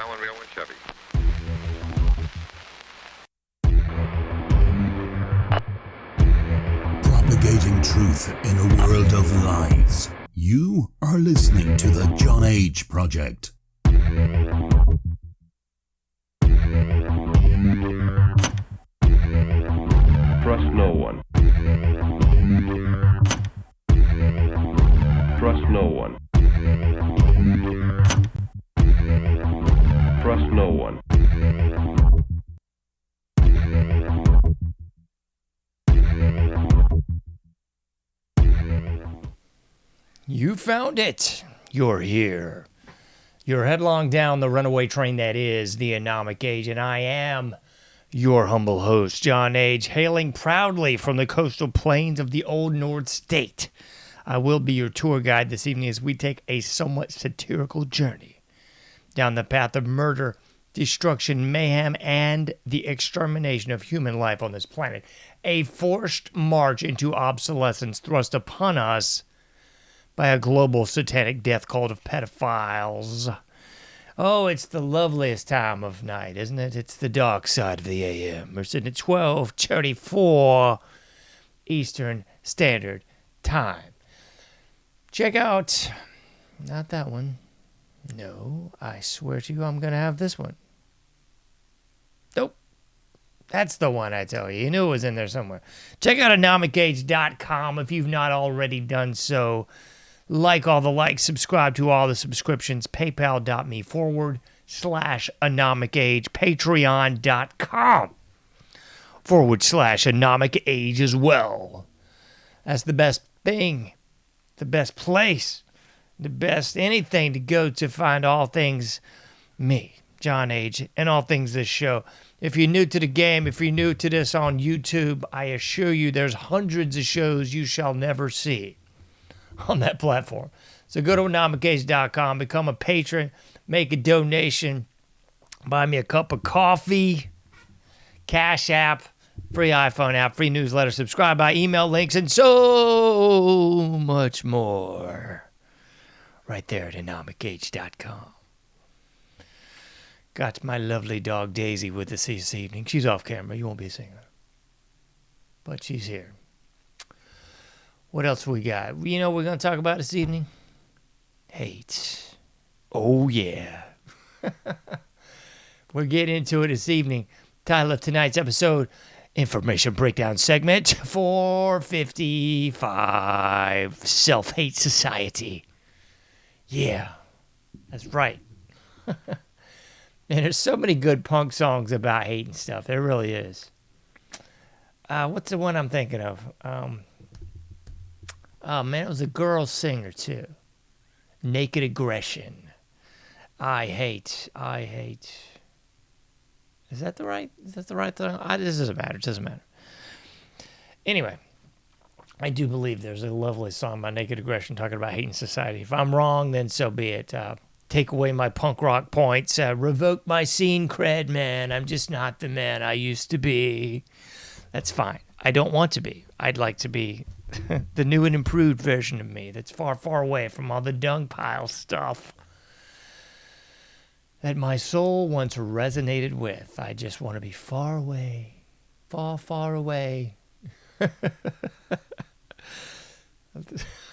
one Chevy. Propagating truth in a world of lies. You are listening to the JohnAge Project. Trust no one. Trust no one. Trust no one. You found it. You're here. You're headlong down the runaway train that is the AnomicAge, and I am your humble host, JohnAge, hailing proudly from the coastal plains of the Old North State. I will be your tour guide this evening as we take a somewhat satirical journey down the path of murder, destruction, mayhem, and the extermination of human life on this planet. A forced march into obsolescence thrust upon us by a global satanic death cult of pedophiles. Oh, it's the loveliest time of night, isn't it? It's the dark side of the AM. We're sitting at 12:34 Eastern Standard Time. Check out, not that one. No, I swear to you, I'm going to have this one. Nope. That's the one, I tell you. You knew it was in there somewhere. Check out AnomicAge.com if you've not already done so. Like all the likes, subscribe to all the subscriptions, paypal.me/AnomicAge, patreon.com/AnomicAge as well. That's the best thing, the best place, the best anything to go to find all things me, JohnAge, and all things this show. If you're new to the game, if you're new to this on YouTube, I assure you there's hundreds of shows you shall never see on that platform. So go to AnomicAge.com, become a patron, make a donation, buy me a cup of coffee, Cash App, free iPhone app, free newsletter, subscribe by email links, and so much more. Right there at AnomicAge.com. Got my lovely dog Daisy with us this evening. She's off camera. You won't be seeing her. But she's here. What else we got? You know what we're going to talk about this evening? Hate. Oh, yeah. We're getting into it this evening. Title of tonight's episode, Information Breakdown Segment 455, Self-Hate Society. Yeah, that's right. And there's so many good punk songs about hate and stuff. There really is. What's the one I'm thinking of? Oh, man, it was a girl singer, too. Naked Aggression. I hate. Is that the right thing? This doesn't matter. It doesn't matter. Anyway, I do believe there's a lovely song by Naked Aggression talking about hate in society. If I'm wrong, then so be it. Take away my punk rock points. Revoke my scene cred, man. I'm just not the man I used to be. That's fine. I don't want to be. I'd like to be the new and improved version of me that's far, far away from all the dung pile stuff that my soul once resonated with. I just want to be far away, far, far away.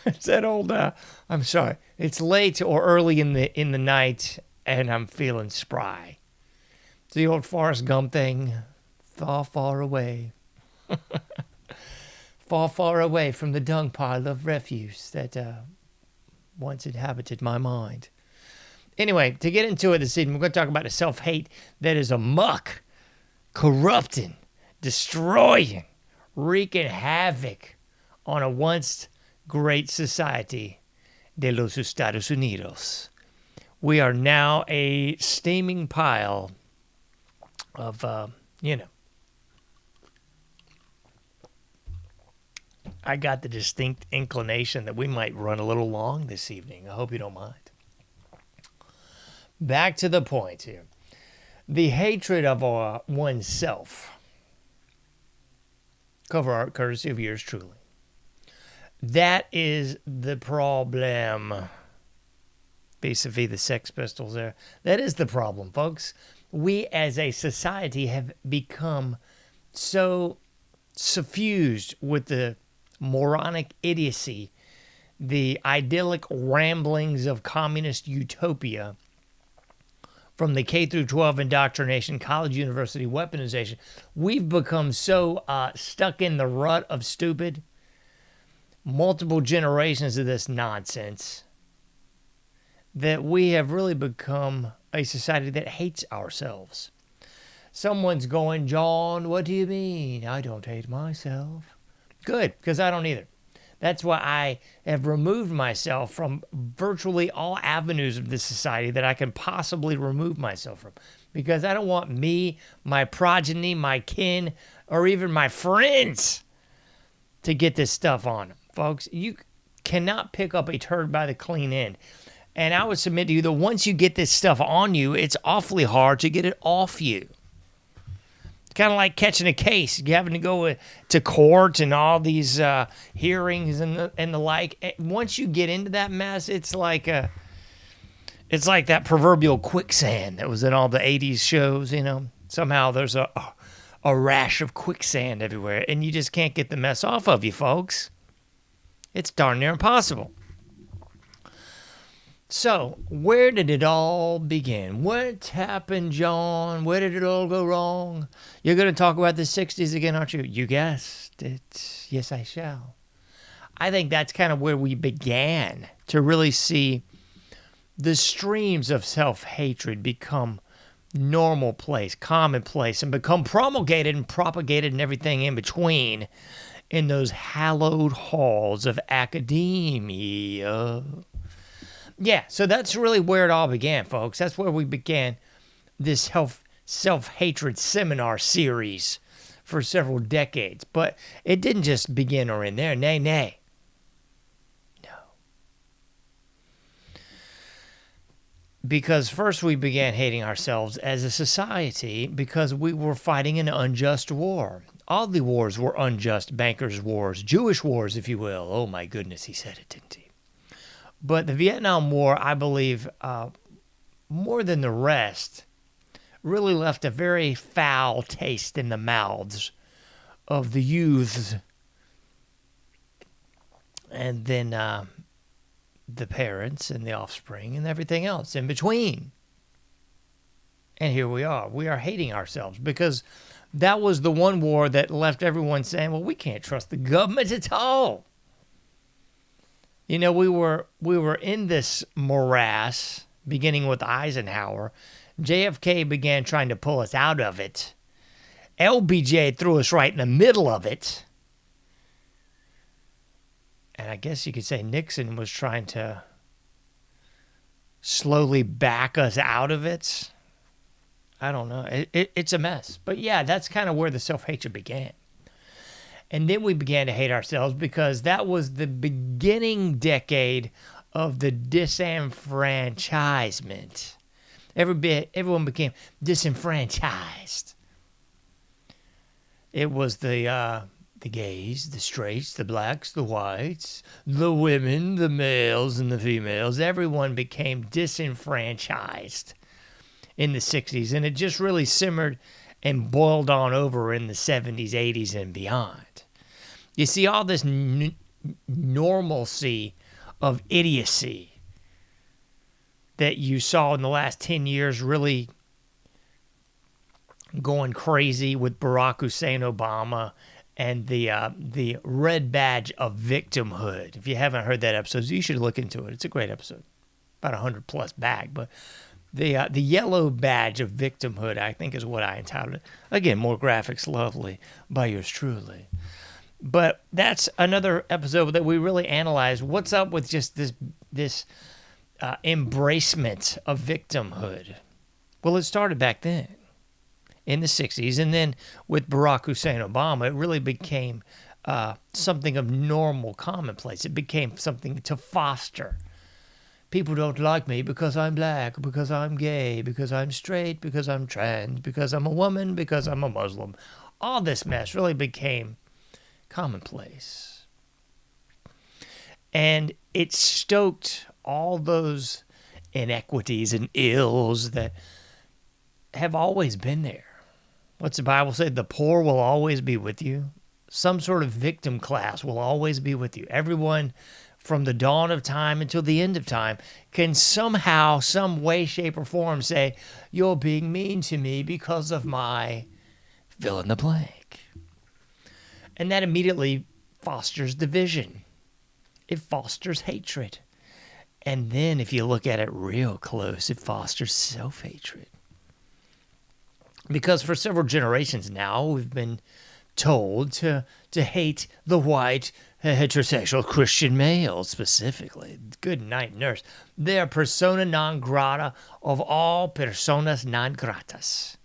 It's that old, I'm sorry, it's late or early in the night and I'm feeling spry. It's the old Forrest Gump thing, far, far away. Far, far away from the dung pile of refuse that once inhabited my mind. Anyway, to get into it this evening, we're going to talk about a self-hate that is amok, corrupting, destroying, wreaking havoc on a once great society de los Estados Unidos. We are now a steaming pile of, I got the distinct inclination that we might run a little long this evening. I hope you don't mind. Back to the point here. The hatred of oneself. Cover art courtesy of yours truly. That is the problem. vis-a-vis the Sex Pistols there. That is the problem, folks. We as a society have become so suffused with the moronic idiocy, the idyllic ramblings of communist utopia from the K through 12 indoctrination, college, university weaponization. We've become so stuck in the rut of stupid, multiple generations of this nonsense, that we have really become a society that hates ourselves. Someone's going, John, what do you mean? I don't hate myself. Good, because I don't either. That's why I have removed myself from virtually all avenues of this society that I can possibly remove myself from. Because I don't want me, my progeny, my kin, or even my friends to get this stuff on them. Folks, you cannot pick up a turd by the clean end. And I would submit to you that once you get this stuff on you, it's awfully hard to get it off you. It's kind of like catching a case. You're having to go to court and all these hearings and the like. Once you get into that mess, it's like that proverbial quicksand that was in all the 80s shows, you know. Somehow there's a rash of quicksand everywhere, and you just can't get the mess off of you, folks. It's darn near impossible. So, where did it all begin? What happened, John? Where did it all go wrong? You're going to talk about the 60s again, aren't you? You guessed it. Yes, I shall. I think that's kind of where we began to really see the streams of self-hatred become commonplace, and become promulgated and propagated and everything in between in those hallowed halls of academia. Yeah, so that's really where it all began, folks. That's where we began this self-hatred seminar series for several decades. But it didn't just begin or end there. Nay. No. Because first we began hating ourselves as a society because we were fighting an unjust war. All the wars were unjust, bankers' wars, Jewish wars, if you will. Oh, my goodness, he said it, didn't he? But the Vietnam War, I believe, more than the rest, really left a very foul taste in the mouths of the youths and then the parents and the offspring and everything else in between. And here we are. We are hating ourselves because that was the one war that left everyone saying, well, we can't trust the government at all. You know, we were in this morass, beginning with Eisenhower. JFK began trying to pull us out of it. LBJ threw us right in the middle of it. And I guess you could say Nixon was trying to slowly back us out of it. I don't know. It's a mess. But yeah, that's kind of where the self-hatred began. And then we began to hate ourselves because that was the beginning decade of the disenfranchisement. Everyone became disenfranchised. It was the gays, the straights, the blacks, the whites, the women, the males, and the females. Everyone became disenfranchised in the 60s. And it just really simmered and boiled on over in the 70s, 80s, and beyond. You see, all this normalcy of idiocy that you saw in the last 10 years really going crazy with Barack Hussein Obama and the red badge of victimhood. If you haven't heard that episode, you should look into it. It's a great episode, about 100+ back, but the yellow badge of victimhood, I think, is what I entitled it. Again, more graphics, lovely, by yours truly. But that's another episode that we really analyze. What's up with just this embracement of victimhood? Well, it started back then in the 60s, and then with Barack Hussein Obama, it really became something of normal commonplace. It became something to foster. People don't like me because I'm black, because I'm gay, because I'm straight, because I'm trans, because I'm a woman, because I'm a Muslim. All this mess really became commonplace. And it stoked all those inequities and ills that have always been there. What's the Bible say? The poor will always be with you. Some sort of victim class will always be with you. Everyone from the dawn of time until the end of time can somehow, some way, shape, or form say, you're being mean to me because of my fill in the blank. And that immediately fosters division. It fosters hatred. And then if you look at it real close, it fosters self-hatred. Because for several generations now, we've been told to hate the white heterosexual Christian male specifically. Good night, nurse. They are persona non grata of all personas non gratas.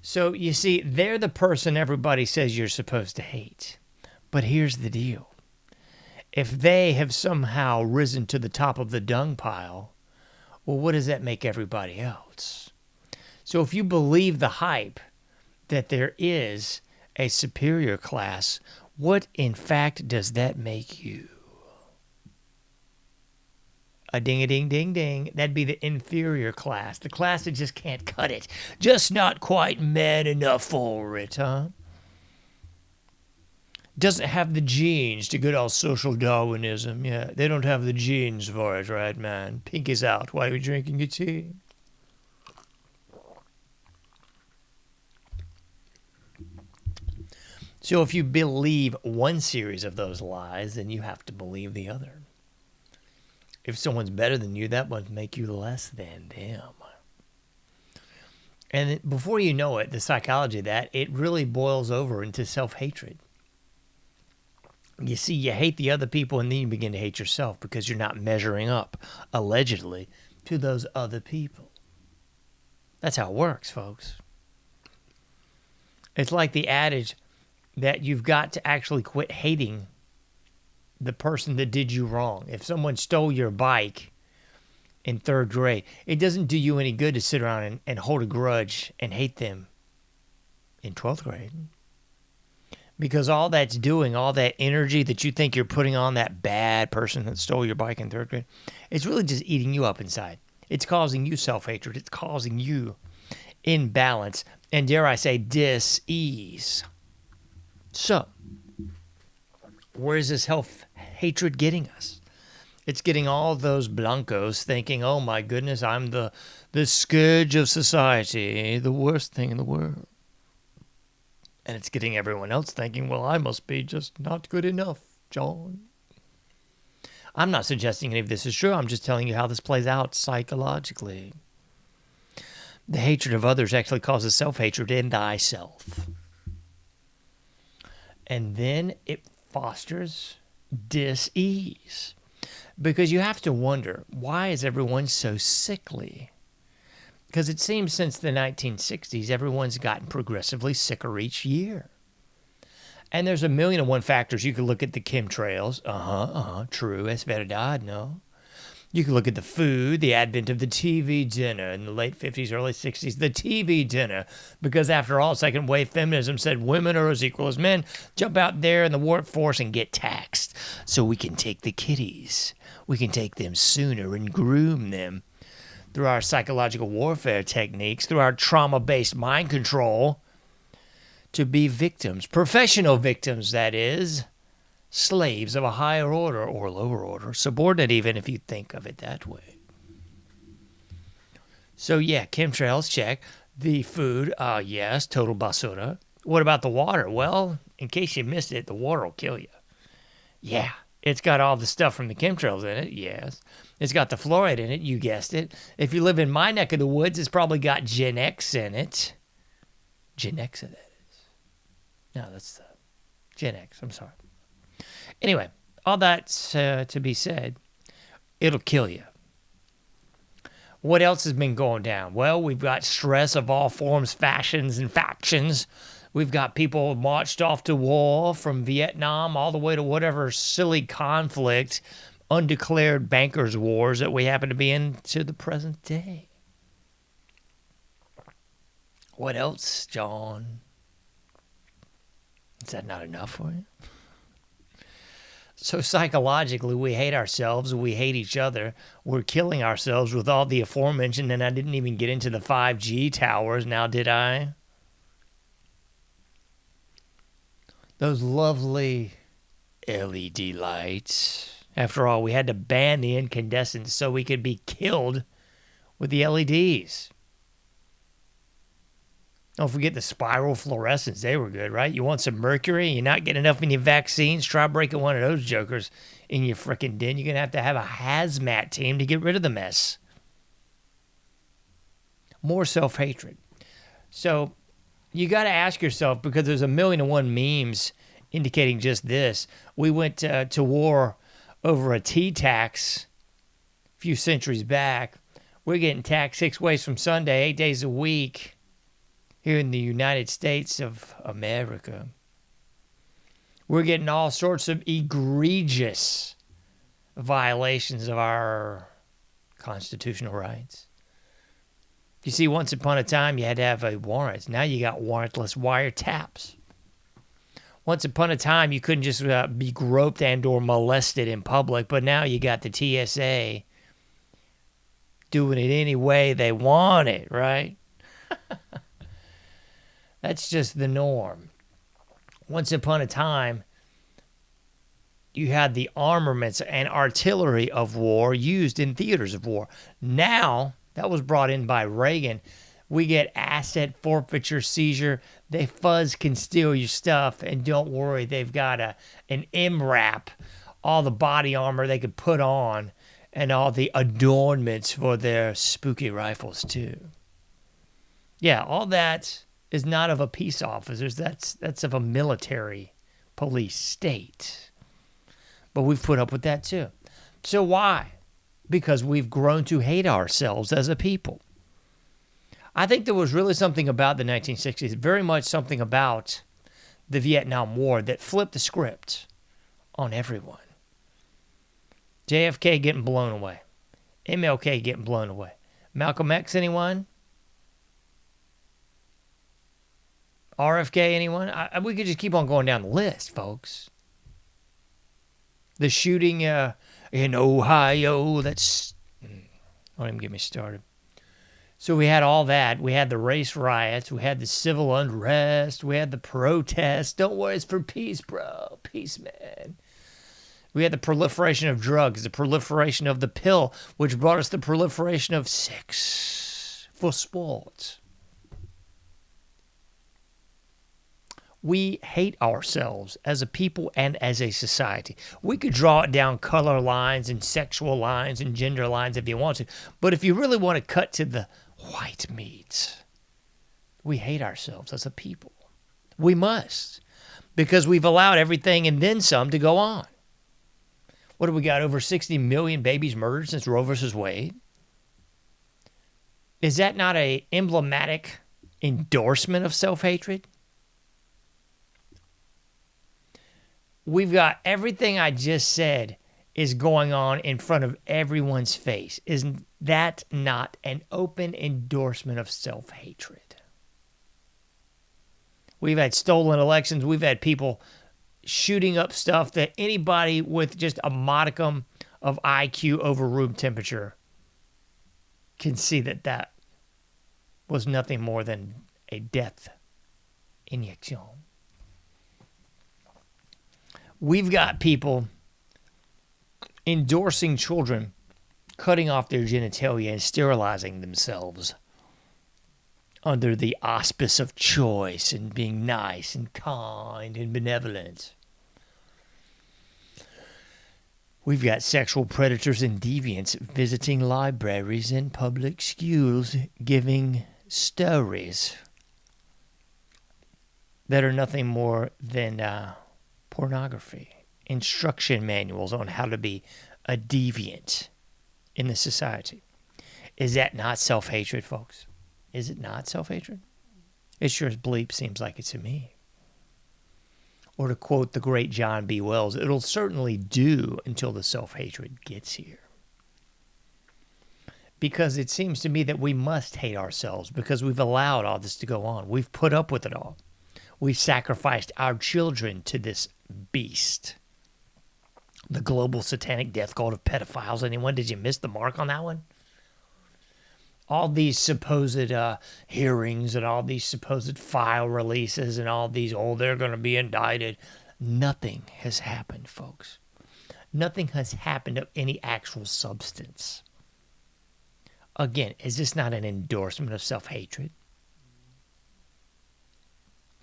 So you see, they're the person everybody says you're supposed to hate. But here's the deal. If they have somehow risen to the top of the dung pile, well, what does that make everybody else? So if you believe the hype that there is a superior class, what in fact does that make you? A ding-a-ding-ding-ding. That'd be the inferior class. The class that just can't cut it. Just not quite man enough for it, huh? Doesn't have the genes to good old social Darwinism. Yeah, they don't have the genes for it, right, man? Pinky's out. Why are we drinking your tea? So if you believe one series of those lies, then you have to believe the other. If someone's better than you, that must make you less than them. And before you know it, the psychology of that, it really boils over into self-hatred. You see, you hate the other people and then you begin to hate yourself because you're not measuring up, allegedly, to those other people. That's how it works, folks. It's like the adage that you've got to actually quit hating the person that did you wrong. If someone stole your bike in 3rd grade, it doesn't do you any good to sit around and hold a grudge and hate them in 12th grade. Because all that's doing, all that energy that you think you're putting on that bad person that stole your bike in 3rd grade, it's really just eating you up inside. It's causing you self-hatred. It's causing you imbalance and, dare I say, dis-ease. So, where is this hatred getting us? It's getting all those blancos thinking, oh my goodness, I'm the scourge of society, the worst thing in the world. And it's getting everyone else thinking, well, I must be just not good enough, John. I'm not suggesting any of this is true. I'm just telling you how this plays out psychologically. The hatred of others actually causes self-hatred in thyself. And then it fosters dis-ease. Because you have to wonder, why is everyone so sickly? Because it seems since the 1960s, everyone's gotten progressively sicker each year. And there's 1,000,001 factors. You could look at the chemtrails. True, es verdad, no? You could look at the food, the advent of the TV dinner in the late 50s, early 60s, the TV dinner. Because after all, second wave feminism said women are as equal as men. Jump out there in the workforce and get taxed so we can take the kiddies. We can take them sooner and groom them through our psychological warfare techniques, through our trauma-based mind control, to be victims, professional victims, that is, slaves of a higher order or lower order, subordinate even if you think of it that way. So yeah, chemtrails, check. The food, yes, total basura. What about the water? Well, in case you missed it, the water will kill you. Yeah, it's got all the stuff from the chemtrails in it, yes. It's got the fluoride in it, you guessed it. If you live in my neck of the woods, it's probably got Gen X in it. Gen X, that is. No, that's Gen X, I'm sorry. Anyway, all that's to be said, it'll kill you. What else has been going down? Well, we've got stress of all forms, fashions, and factions. We've got people marched off to war from Vietnam all the way to whatever silly conflict, undeclared bankers' wars that we happen to be in to the present day. What else, John? Is that not enough for you? So psychologically, we hate ourselves, we hate each other, we're killing ourselves with all the aforementioned, and I didn't even get into the 5G towers, now did I? Those lovely LED lights. After all, we had to ban the incandescents so we could be killed with the LEDs. Don't forget the spiral fluorescents. They were good, right? You want some mercury? You're not getting enough in your vaccines? Try breaking one of those jokers in your frickin' den. You're going to have a hazmat team to get rid of the mess. More self-hatred. So you got to ask yourself, because there's 1,000,001 memes indicating just this. We went to war over a tea tax a few centuries back. We're getting taxed 6 ways from Sunday, 8 days a week here in the United States of America. We're getting all sorts of egregious violations of our constitutional rights. You see, once upon a time, you had to have a warrant. Now you got warrantless wiretaps. Once upon a time, you couldn't just be groped and or molested in public, but now you got the TSA doing it any way they want it, right? That's just the norm. Once upon a time, you had the armaments and artillery of war used in theaters of war. Now, that was brought in by Reagan. We get asset forfeiture, seizure. They fuzz can steal your stuff, and don't worry, they've got an MRAP, all the body armor they could put on, and all the adornments for their spooky rifles too. Yeah, all that is not of a peace officers. That's of a military police state. But we've put up with that too. So why? Because we've grown to hate ourselves as a people. I think there was really something about the 1960s, very much something about the Vietnam War that flipped the script on everyone. JFK getting blown away. MLK getting blown away. Malcolm X, anyone? RFK, anyone? We could just keep on going down the list, folks. The shooting in Ohio, don't even get me started. So we had all that. We had the race riots. We had the civil unrest. We had the protests. Don't worry, it's for peace, bro. Peace, man. We had the proliferation of drugs, the proliferation of the pill, which brought us the proliferation of sex for sport. We hate ourselves as a people and as a society. We could draw it down color lines and sexual lines and gender lines if you want to. But if you really want to cut to the white meat, we hate ourselves as a people. We must. Because we've allowed everything and then some to go on. What have we got? Over 60 million babies murdered since Roe versus Wade? Is that not an emblematic endorsement of self-hatred? We've got everything I just said is going on in front of everyone's face. Isn't that not an open endorsement of self-hatred? We've had stolen elections. We've had people shooting up stuff that anybody with just a modicum of IQ over room temperature can see that was nothing more than a death injection. We've got people endorsing children cutting off their genitalia and sterilizing themselves under the auspice of choice and being nice and kind and benevolent. We've got sexual predators and deviants visiting libraries and public schools giving stories that are nothing more than pornography, instruction manuals on how to be a deviant in the society. Is that not self-hatred, folks? Is it not self-hatred? It sure as bleep seems like it to me. Or to quote the great John B. Wells, it'll certainly do until the self-hatred gets here. Because it seems to me that we must hate ourselves because we've allowed all this to go on. We've put up with it all. We've sacrificed our children to this beast. The global satanic death cult of pedophiles. Anyone? Did you miss the mark on that one? All these supposed hearings and all these supposed file releases and all these, they're going to be indicted. Nothing has happened, folks. Nothing has happened of any actual substance. Again, is this not an endorsement of self-hatred?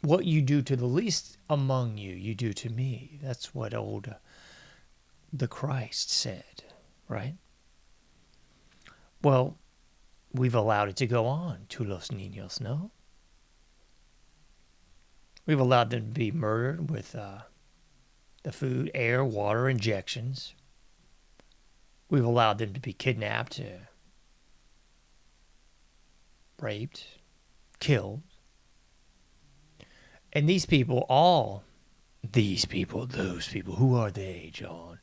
What you do to the least among you, you do to me. That's what the Christ said, right? Well, we've allowed it to go on to los niños, no? We've allowed them to be murdered with the food, air, water injections. We've allowed them to be kidnapped, raped, killed. And these people, those people, who are they, John?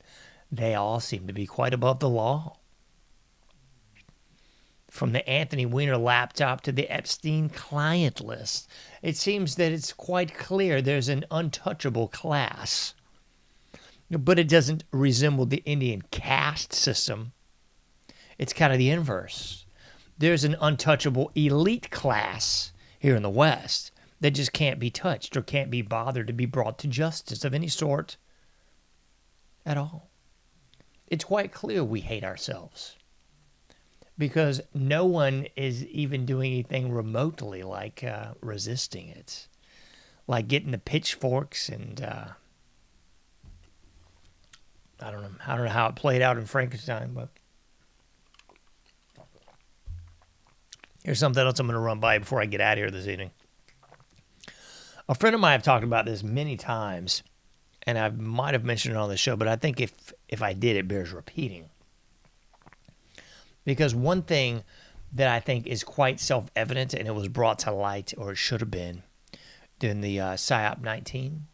They all seem to be quite above the law. From the Anthony Weiner laptop to the Epstein client list, it seems that it's quite clear there's an untouchable class. But it doesn't resemble the Indian caste system. It's kind of the inverse. There's an untouchable elite class here in the West that just can't be touched or can't be bothered to be brought to justice of any sort at all. It's quite clear we hate ourselves because no one is even doing anything remotely like resisting it, like getting the pitchforks and I don't know how it played out in Frankenstein, but here's something else I'm going to run by before I get out of here this evening. A friend of mine, I've talked about this many times, and I might have mentioned it on the show, but I think if I did, it bears repeating. Because one thing that I think is quite self-evident, and it was brought to light, or it should have been, during the PSYOP 19,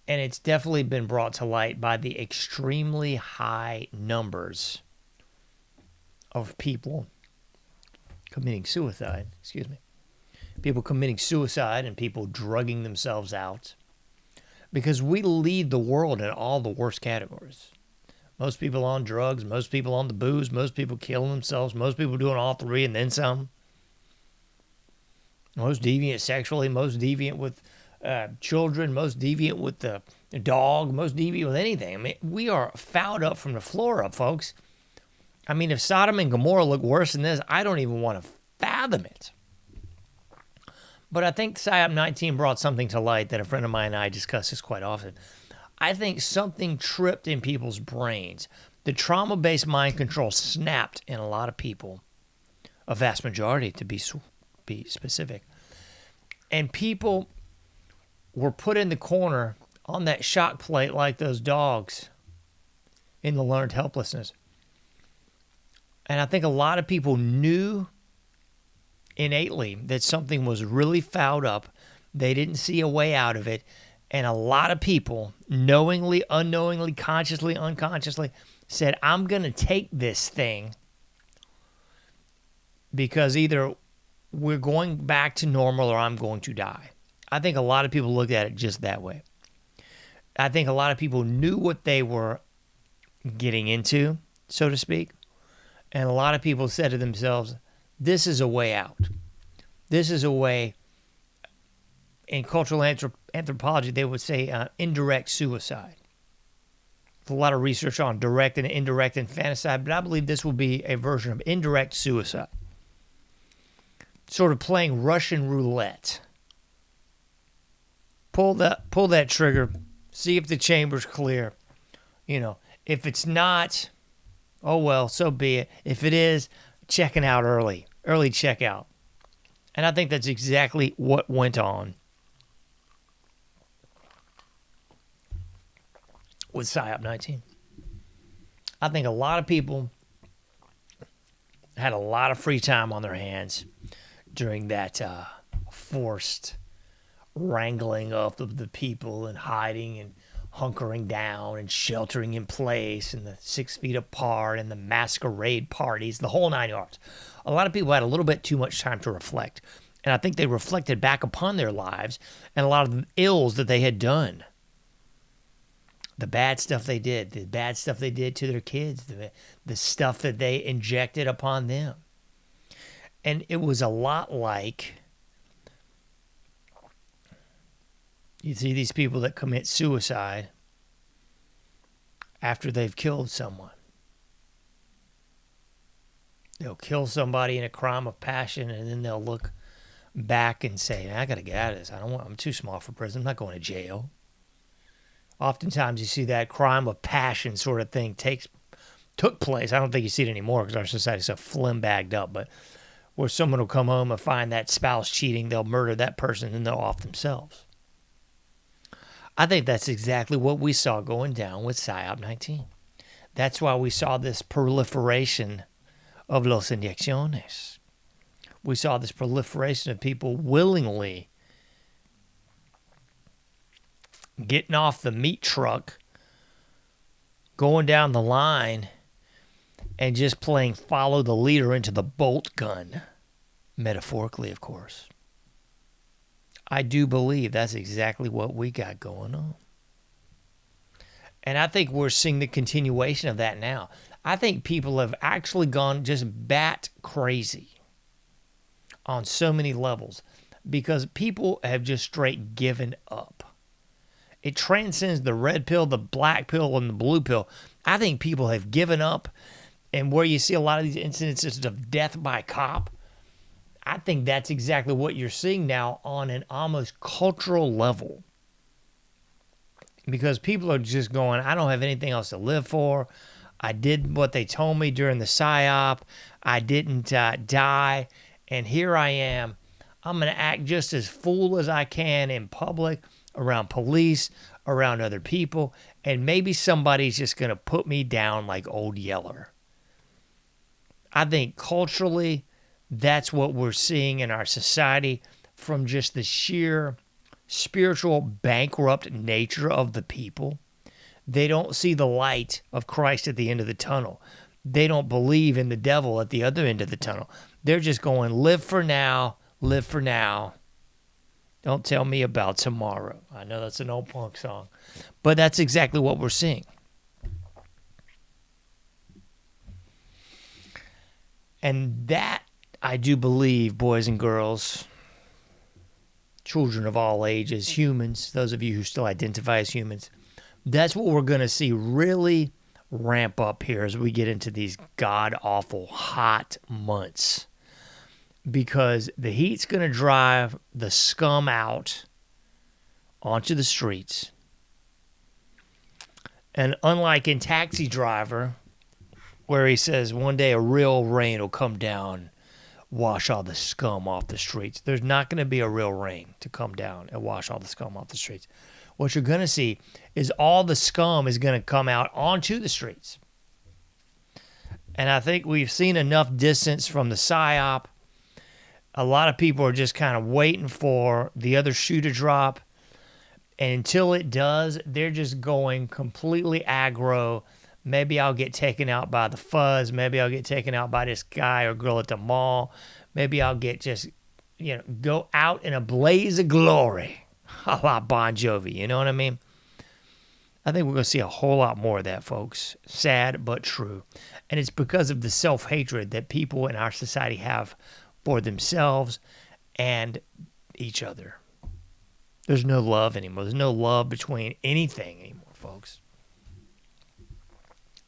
and it's definitely been brought to light by the extremely high numbers of people committing suicide, people committing suicide and people drugging themselves out, because we lead the world in all the worst categories. Most people on drugs, most people on the booze, most people killing themselves, most people doing all three and then some. Most deviant sexually, most deviant with children, most deviant with the dog, most deviant with anything. I mean, we are fouled up from the floor up, folks. I mean, if Sodom and Gomorrah look worse than this, I don't even want to fathom it. But I think PSYOP 19 brought something to light that a friend of mine and I discuss this quite often. I think something tripped in people's brains. The trauma-based mind control snapped in a lot of people, a vast majority to be specific. And people were put in the corner on that shock plate like those dogs in the learned helplessness. And I think a lot of people knew innately that something was really fouled up. They didn't see a way out of it. And a lot of people, knowingly, unknowingly, consciously, unconsciously, said, I'm going to take this thing because either we're going back to normal or I'm going to die. I think a lot of people looked at it just that way. I think a lot of people knew what they were getting into, so to speak. And a lot of people said to themselves, this is a way out. This is a way. In cultural anthropology, they would say indirect suicide. There's a lot of research on direct and indirect infanticide, but I believe this will be a version of indirect suicide. Sort of playing Russian roulette. Pull that trigger, see if the chamber's clear. You know, if it's not, oh well, so be it. If it is, checking out early checkout. And I think that's exactly what went on with PSYOP 19. I think a lot of people had a lot of free time on their hands during that forced wrangling up of the people and hiding and hunkering down and sheltering in place and the 6 feet apart and the masquerade parties, the whole 9 yards. A lot of people had a little bit too much time to reflect. And I think they reflected back upon their lives and a lot of the ills that they had done. The bad stuff they did, to their kids, the stuff that they injected upon them. And it was a lot like, you see these people that commit suicide after they've killed someone. They'll kill somebody in a crime of passion, and then they'll look back and say, I got to get out of this. I'm too small for prison. I'm not going to jail. Oftentimes you see that crime of passion sort of thing took place. I don't think you see it anymore because our society's so flim-bagged up, but where someone will come home and find that spouse cheating, they'll murder that person, and they'll off themselves. I think that's exactly what we saw going down with PSYOP 19. That's why we saw this proliferation of los inyecciones. We saw this proliferation of people willingly getting off the meat truck, going down the line, and just playing follow the leader into the bolt gun. Metaphorically, of course. I do believe that's exactly what we got going on. And I think we're seeing the continuation of that now. I think people have actually gone just bat crazy on so many levels because people have just straight given up. It transcends the red pill, the black pill, and the blue pill. I think people have given up, and where you see a lot of these incidences of death by cop, I think that's exactly what you're seeing now on an almost cultural level. Because people are just going, I don't have anything else to live for. I did what they told me during the PSYOP. I didn't die. And here I am. I'm going to act just as fool as I can in public, around police, around other people. And maybe somebody's just going to put me down like Old Yeller. I think culturally, that's what we're seeing in our society from just the sheer spiritual bankrupt nature of the people. They don't see the light of Christ at the end of the tunnel. They don't believe in the devil at the other end of the tunnel. They're just going, live for now, live for now. Don't tell me about tomorrow. I know that's an old punk song, but that's exactly what we're seeing. And that, I do believe, boys and girls, children of all ages, humans, those of you who still identify as humans, that's what we're going to see really ramp up here as we get into these god-awful hot months. Because the heat's going to drive the scum out onto the streets. And unlike in Taxi Driver, where he says one day a real rain will come down, wash all the scum off the streets. There's not going to be a real rain to come down and wash all the scum off the streets. What you're going to see is all the scum is going to come out onto the streets. And I think we've seen enough distance from the PSYOP. A lot of people are just kind of waiting for the other shoe to drop. And until it does, they're just going completely aggro. Maybe I'll get taken out by the fuzz. Maybe I'll get taken out by this guy or girl at the mall. Maybe I'll get just, go out in a blaze of glory. A la Bon Jovi, you know what I mean? I think we're going to see a whole lot more of that, folks. Sad, but true. And it's because of the self-hatred that people in our society have for themselves and each other. There's no love anymore. There's no love between anything anymore, folks.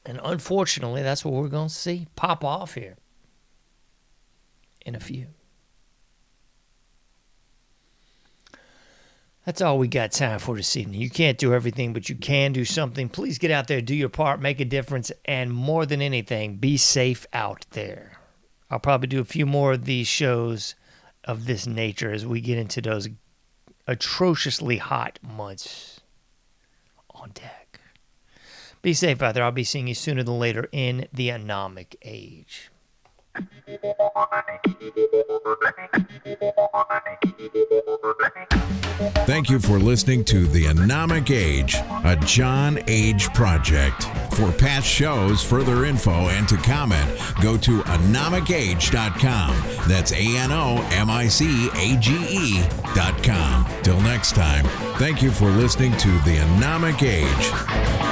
And unfortunately, that's what we're going to see pop off here in a few. That's all we got time for this evening. You can't do everything, but you can do something. Please get out there, do your part, make a difference, and more than anything, be safe out there. I'll probably do a few more of these shows of this nature as we get into those atrociously hot months on deck. Be safe out there. I'll be seeing you sooner than later in the Anomic Age. Thank you for listening to the AnomicAge, a JohnAge project. For past shows, further info, and to comment, go to AnomicAge.com. That's AnomicAge.com. Till next time, thank you for listening to the AnomicAge.